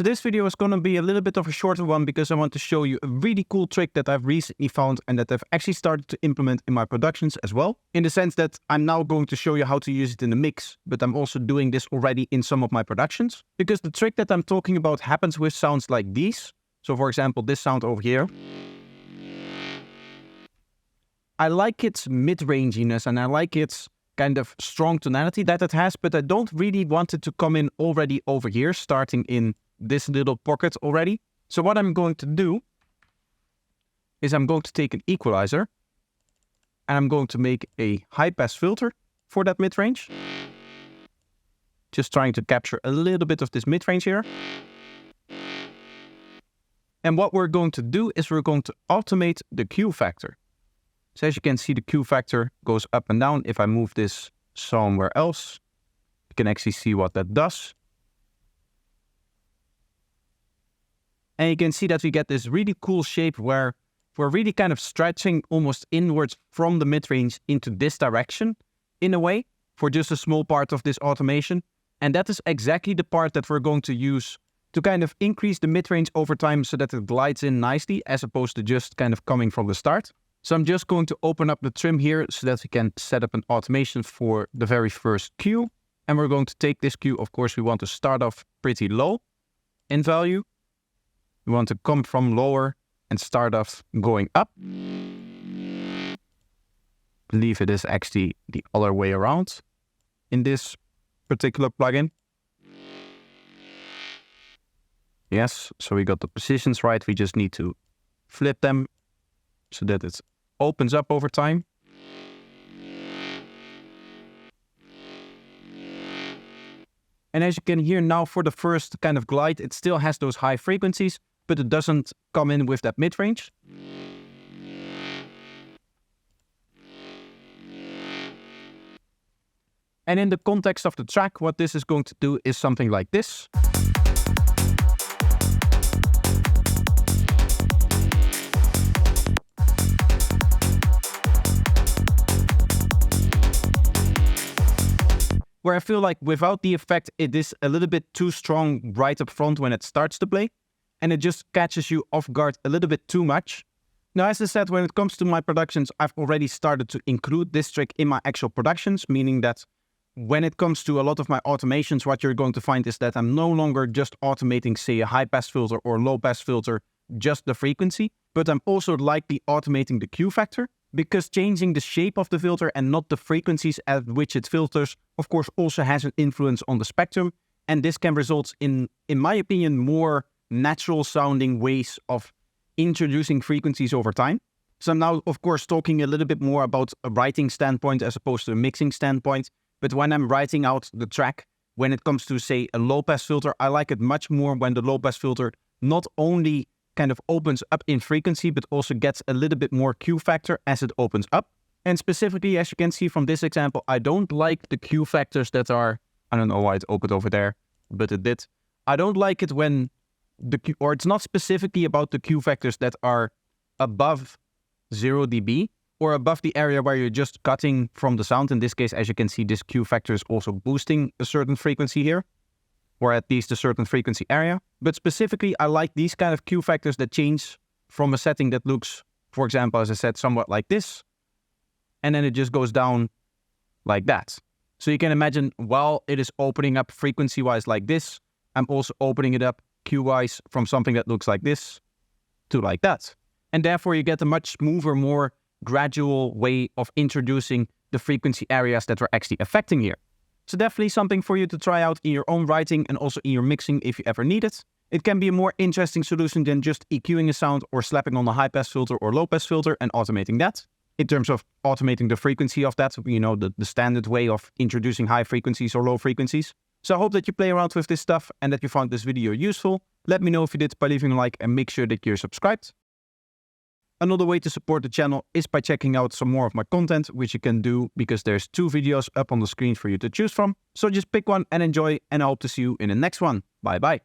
So this video is going to be a little bit of a shorter one because I want to show you a really cool trick that I've recently found and that I've actually started to implement in my productions as well. In the sense that I'm now going to show you how to use it in the mix, but I'm also doing this already in some of my productions. Because the trick that I'm talking about happens with sounds like these. So for example, this sound over here. I like its mid-ranginess and I like its kind of strong tonality that it has, but I don't really want it to come in already over here, starting in this little pocket already. So what I'm going to do is I'm going to take an equalizer and I'm going to make a high pass filter for that mid-range. Just trying to capture a little bit of this mid-range here. And what we're going to do is we're going to automate the Q factor. So as you can see, the Q factor goes up and down. If I move this somewhere else, you can actually see what that does. And you can see that we get this really cool shape where we're really kind of stretching almost inwards from the mid-range into this direction in a way for just a small part of this automation. And that is exactly the part that we're going to use to kind of increase the mid-range over time so that it glides in nicely as opposed to just kind of coming from the start. So I'm just going to open up the trim here so that we can set up an automation for the very first Q. And we're going to take this Q. Of course, we want to start off pretty low in value. We want to come from lower and start off going up. I believe it is actually the other way around in this particular plugin. Yes, so we got the positions right. We just need to flip them so that it opens up over time. And as you can hear now, for the first kind of glide, it still has those high frequencies, but it doesn't come in with that mid-range. And in the context of the track, what this is going to do is something like this. Where I feel like without the effect, it is a little bit too strong right up front when it starts to play. And it just catches you off guard a little bit too much. Now, as I said, when it comes to my productions, I've already started to include this trick in my actual productions, meaning that when it comes to a lot of my automations, what you're going to find is that I'm no longer just automating, say, a high pass filter or low pass filter, just the frequency, but I'm also likely automating the Q factor, because changing the shape of the filter and not the frequencies at which it filters, of course, also has an influence on the spectrum. And this can result in my opinion, more natural sounding ways of introducing frequencies over time. So I'm now, of course, talking a little bit more about a writing standpoint as opposed to a mixing standpoint. But when I'm writing out the track, when it comes to, say, a low pass filter, I like it much more when the low pass filter not only kind of opens up in frequency, but also gets a little bit more Q factor as it opens up. And specifically, as you can see from this example, I don't like the Q factors that are, I don't know why it opened over there, but it did. I don't like it when the Q, or it's not specifically about the Q factors that are above 0 dB or above the area where you're just cutting from the sound. In this case, as you can see, this Q factor is also boosting a certain frequency here, or at least a certain frequency area. But specifically, I like these kind of Q factors that change from a setting that looks, for example, as I said, somewhat like this, and then it just goes down like that. So you can imagine while it is opening up frequency-wise like this, I'm also opening it up Q-wise from something that looks like this to like that. And therefore you get a much smoother, more gradual way of introducing the frequency areas that we're actually affecting here. So definitely something for you to try out in your own writing and also in your mixing if you ever need it. It can be a more interesting solution than just EQing a sound or slapping on a high pass filter or low pass filter and automating that. In terms of automating the frequency of that, you know, the standard way of introducing high frequencies or low frequencies. So I hope that you play around with this stuff and that you found this video useful. Let me know if you did by leaving a like and make sure that you're subscribed. Another way to support the channel is by checking out some more of my content, which you can do because there's 2 videos up on the screen for you to choose from. So just pick one and enjoy, and I hope to see you in the next one. Bye bye.